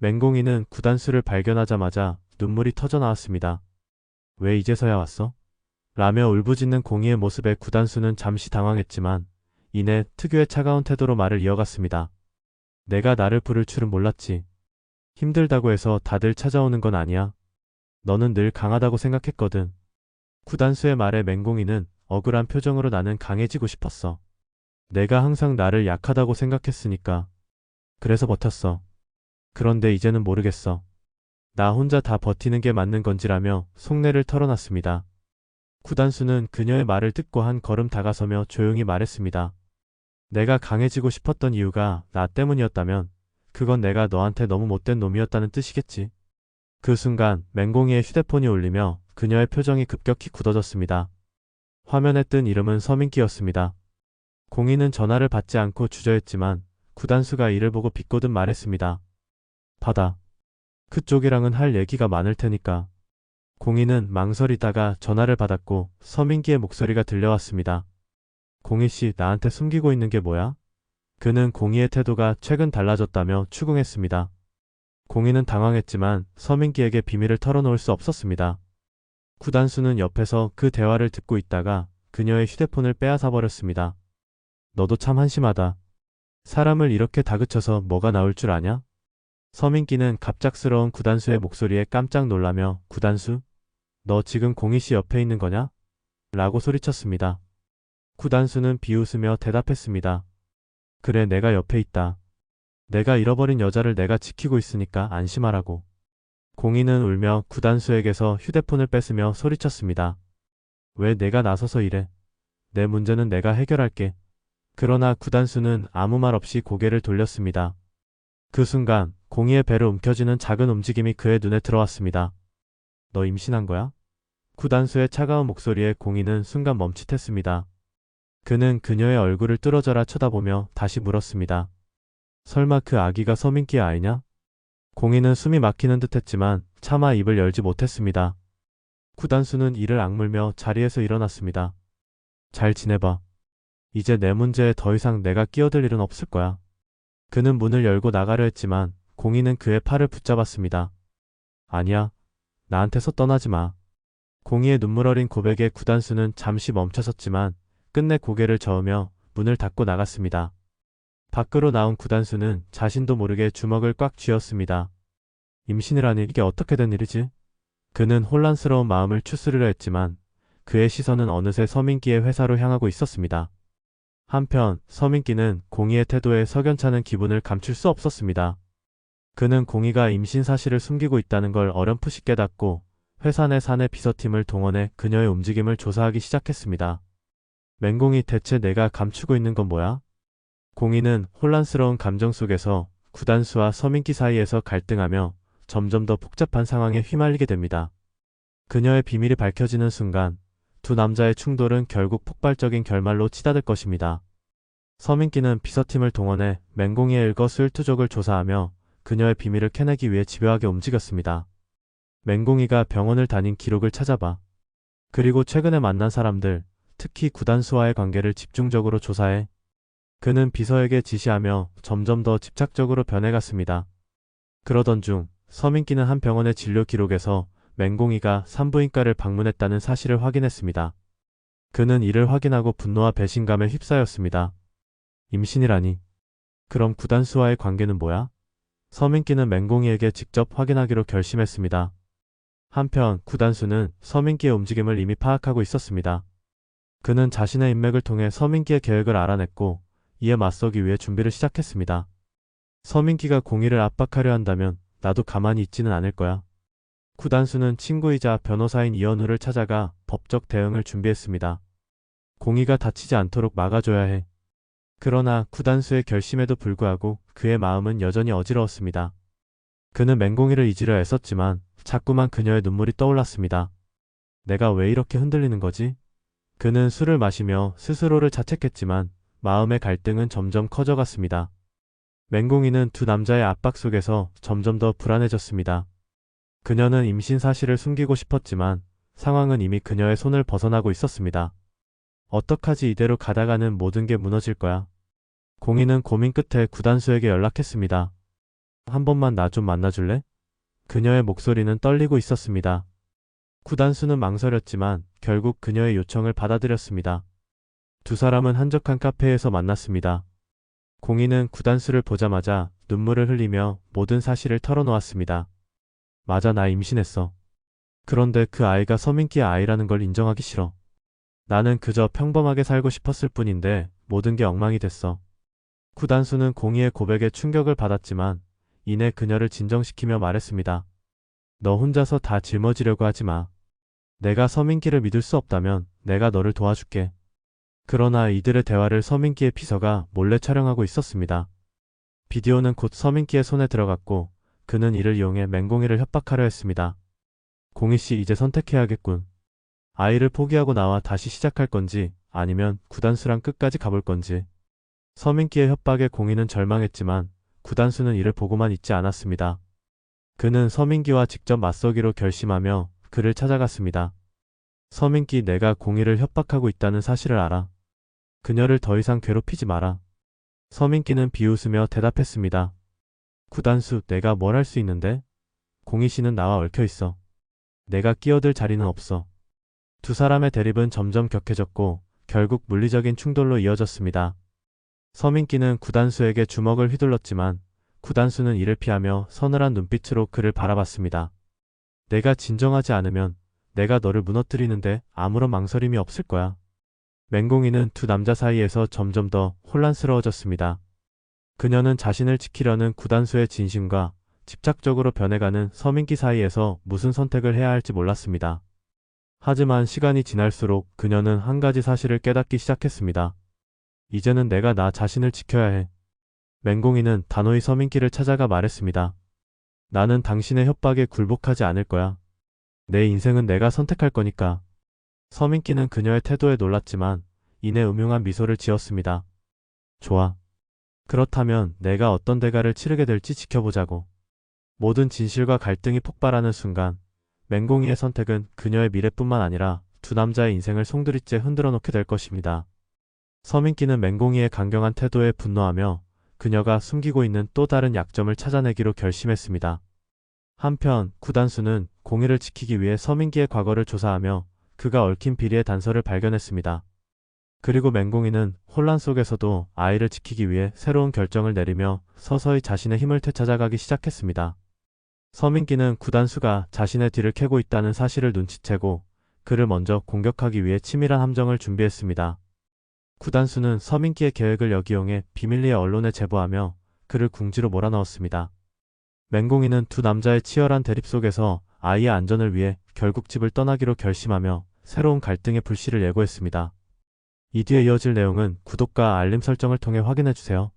맹공이는 구단수를 발견하자마자 눈물이 터져 나왔습니다. 왜 이제서야 왔어? 라며 울부짖는 공이의 모습에 구단수는 잠시 당황했지만 이내 특유의 차가운 태도로 말을 이어갔습니다. 내가 나를 부를 줄은 몰랐지. 힘들다고 해서 다들 찾아오는 건 아니야. 너는 늘 강하다고 생각했거든. 구단수의 말에 맹공이는 억울한 표정으로 나는 강해지고 싶었어. 내가 항상 나를 약하다고 생각했으니까. 그래서 버텼어. 그런데 이제는 모르겠어. 나 혼자 다 버티는 게 맞는 건지라며 속내를 털어놨습니다. 구단수는 그녀의 말을 듣고 한 걸음 다가서며 조용히 말했습니다. 내가 강해지고 싶었던 이유가 나 때문이었다면 그건 내가 너한테 너무 못된 놈이었다는 뜻이겠지. 그 순간 맹공이의 휴대폰이 울리며 그녀의 표정이 급격히 굳어졌습니다. 화면에 뜬 이름은 서민기였습니다. 공이는 전화를 받지 않고 주저했지만 구단수가 이를 보고 비꼬듯 말했습니다. 받아. 그쪽이랑은 할 얘기가 많을 테니까. 공이는 망설이다가 전화를 받았고 서민기의 목소리가 들려왔습니다. 공이씨, 나한테 숨기고 있는 게 뭐야? 그는 공이의 태도가 최근 달라졌다며 추궁했습니다. 공이는 당황했지만 서민기에게 비밀을 털어놓을 수 없었습니다. 구단수는 옆에서 그 대화를 듣고 있다가 그녀의 휴대폰을 빼앗아 버렸습니다. 너도 참 한심하다. 사람을 이렇게 다그쳐서 뭐가 나올 줄 아냐? 서민기는 갑작스러운 구단수의 목소리에 깜짝 놀라며 구단수? 너 지금 공이씨 옆에 있는 거냐? 라고 소리쳤습니다. 구단수는 비웃으며 대답했습니다. 그래, 내가 옆에 있다. 내가 잃어버린 여자를 내가 지키고 있으니까 안심하라고. 공이는 울며 구단수에게서 휴대폰을 뺏으며 소리쳤습니다. 왜 내가 나서서 이래? 내 문제는 내가 해결할게. 그러나 구단수는 아무 말 없이 고개를 돌렸습니다. 그 순간 공이의 배를 움켜쥐는 작은 움직임이 그의 눈에 들어왔습니다. 너 임신한 거야? 구단수의 차가운 목소리에 공이는 순간 멈칫했습니다. 그는 그녀의 얼굴을 뚫어져라 쳐다보며 다시 물었습니다. 설마 그 아기가 서민기의 아이냐? 공이는 숨이 막히는 듯 했지만 차마 입을 열지 못했습니다. 구단수는 이를 악물며 자리에서 일어났습니다. 잘 지내봐. 이제 내 문제에 더 이상 내가 끼어들 일은 없을 거야. 그는 문을 열고 나가려 했지만 공이는 그의 팔을 붙잡았습니다. 아니야. 나한테서 떠나지 마. 공이의 눈물 어린 고백에 구단수는 잠시 멈춰섰지만 끝내 고개를 저으며 문을 닫고 나갔습니다. 밖으로 나온 구단수는 자신도 모르게 주먹을 꽉 쥐었습니다. 임신이라니 이게 어떻게 된 일이지? 그는 혼란스러운 마음을 추스르려 했지만 그의 시선은 어느새 서민기의 회사로 향하고 있었습니다. 한편 서민기는 공이의 태도에 석연찮은 기분을 감출 수 없었습니다. 그는 공이가 임신 사실을 숨기고 있다는 걸 어렴풋이 깨닫고 회사 내 사내 비서팀을 동원해 그녀의 움직임을 조사하기 시작했습니다. 맹공이, 대체 내가 감추고 있는 건 뭐야? 공이는 혼란스러운 감정 속에서 구단수와 서민기 사이에서 갈등하며 점점 더 복잡한 상황에 휘말리게 됩니다. 그녀의 비밀이 밝혀지는 순간 두 남자의 충돌은 결국 폭발적인 결말로 치닫을 것입니다. 서민기는 비서팀을 동원해 맹공이의 일거수일투족을 조사하며 그녀의 비밀을 캐내기 위해 집요하게 움직였습니다. 맹공이가 병원을 다닌 기록을 찾아봐. 그리고 최근에 만난 사람들, 특히 구단수와의 관계를 집중적으로 조사해. 그는 비서에게 지시하며 점점 더 집착적으로 변해갔습니다. 그러던 중 서민기는 한 병원의 진료 기록에서 맹공이가 산부인과를 방문했다는 사실을 확인했습니다. 그는 이를 확인하고 분노와 배신감에 휩싸였습니다. 임신이라니. 그럼 구단수와의 관계는 뭐야? 서민기는 맹공이에게 직접 확인하기로 결심했습니다. 한편 구단수는 서민기의 움직임을 이미 파악하고 있었습니다. 그는 자신의 인맥을 통해 서민기의 계획을 알아냈고 이에 맞서기 위해 준비를 시작했습니다. 서민기가 공이를 압박하려 한다면 나도 가만히 있지는 않을 거야. 구단수는 친구이자 변호사인 이현우를 찾아가 법적 대응을 준비했습니다. 공이가 다치지 않도록 막아줘야 해. 그러나 구단수의 결심에도 불구하고 그의 마음은 여전히 어지러웠습니다. 그는 맹공이를 잊으려 애썼지만 자꾸만 그녀의 눈물이 떠올랐습니다. 내가 왜 이렇게 흔들리는 거지? 그는 술을 마시며 스스로를 자책했지만 마음의 갈등은 점점 커져갔습니다. 맹공이는 두 남자의 압박 속에서 점점 더 불안해졌습니다. 그녀는 임신 사실을 숨기고 싶었지만 상황은 이미 그녀의 손을 벗어나고 있었습니다. 어떡하지, 이대로 가다가는 모든 게 무너질 거야. 공이는 고민 끝에 구단수에게 연락했습니다. 한 번만 나 좀 만나줄래? 그녀의 목소리는 떨리고 있었습니다. 구단수는 망설였지만 결국 그녀의 요청을 받아들였습니다. 두 사람은 한적한 카페에서 만났습니다. 공인은 구단수를 보자마자 눈물을 흘리며 모든 사실을 털어놓았습니다. 맞아, 나 임신했어. 그런데 그 아이가 서민기의 아이라는 걸 인정하기 싫어. 나는 그저 평범하게 살고 싶었을 뿐인데 모든 게 엉망이 됐어. 구단수는 공희의 고백에 충격을 받았지만 이내 그녀를 진정시키며 말했습니다. 너 혼자서 다 짊어지려고 하지 마. 내가 서민기를 믿을 수 없다면 내가 너를 도와줄게. 그러나 이들의 대화를 서민기의 비서가 몰래 촬영하고 있었습니다. 비디오는 곧 서민기의 손에 들어갔고 그는 이를 이용해 맹공이를 협박하려 했습니다. 공희씨, 이제 선택해야겠군. 아이를 포기하고 나와 다시 시작할 건지 아니면 구단수랑 끝까지 가볼 건지. 서민기의 협박에 공희는 절망했지만 구단수는 이를 보고만 있지 않았습니다. 그는 서민기와 직접 맞서기로 결심하며 그를 찾아갔습니다. 서민기, 내가 공희를 협박하고 있다는 사실을 알아. 그녀를 더 이상 괴롭히지 마라. 서민기는 비웃으며 대답했습니다. 구단수, 내가 뭘 할 수 있는데? 공희씨는 나와 얽혀 있어. 내가 끼어들 자리는 없어. 두 사람의 대립은 점점 격해졌고 결국 물리적인 충돌로 이어졌습니다. 서민기는 구단수에게 주먹을 휘둘렀지만 구단수는 이를 피하며 서늘한 눈빛으로 그를 바라봤습니다. 내가 진정하지 않으면 내가 너를 무너뜨리는데 아무런 망설임이 없을 거야. 맹공이는 두 남자 사이에서 점점 더 혼란스러워졌습니다. 그녀는 자신을 지키려는 구단수의 진심과 집착적으로 변해가는 서민기 사이에서 무슨 선택을 해야 할지 몰랐습니다. 하지만 시간이 지날수록 그녀는 한 가지 사실을 깨닫기 시작했습니다. 이제는 내가 나 자신을 지켜야 해. 맹공이는 단호히 서민기를 찾아가 말했습니다. 나는 당신의 협박에 굴복하지 않을 거야. 내 인생은 내가 선택할 거니까. 서민기는 그녀의 태도에 놀랐지만 이내 음흉한 미소를 지었습니다. 좋아. 그렇다면 내가 어떤 대가를 치르게 될지 지켜보자고. 모든 진실과 갈등이 폭발하는 순간 맹공이의 선택은 그녀의 미래뿐만 아니라 두 남자의 인생을 송두리째 흔들어 놓게 될 것입니다. 서민기는 맹공이의 강경한 태도에 분노하며 그녀가 숨기고 있는 또 다른 약점을 찾아내기로 결심했습니다. 한편 구단수는 공희를 지키기 위해 서민기의 과거를 조사하며 그가 얽힌 비리의 단서를 발견했습니다. 그리고 맹공이는 혼란 속에서도 아이를 지키기 위해 새로운 결정을 내리며 서서히 자신의 힘을 되찾아가기 시작했습니다. 서민기는 구단수가 자신의 뒤를 캐고 있다는 사실을 눈치채고 그를 먼저 공격하기 위해 치밀한 함정을 준비했습니다. 구단수는 서민기의 계획을 역이용해 비밀리에 언론에 제보하며 그를 궁지로 몰아넣었습니다. 맹공이는 두 남자의 치열한 대립 속에서 아이의 안전을 위해 결국 집을 떠나기로 결심하며 새로운 갈등의 불씨를 예고했습니다. 이 뒤에 이어질 내용은 구독과 알림 설정을 통해 확인해주세요.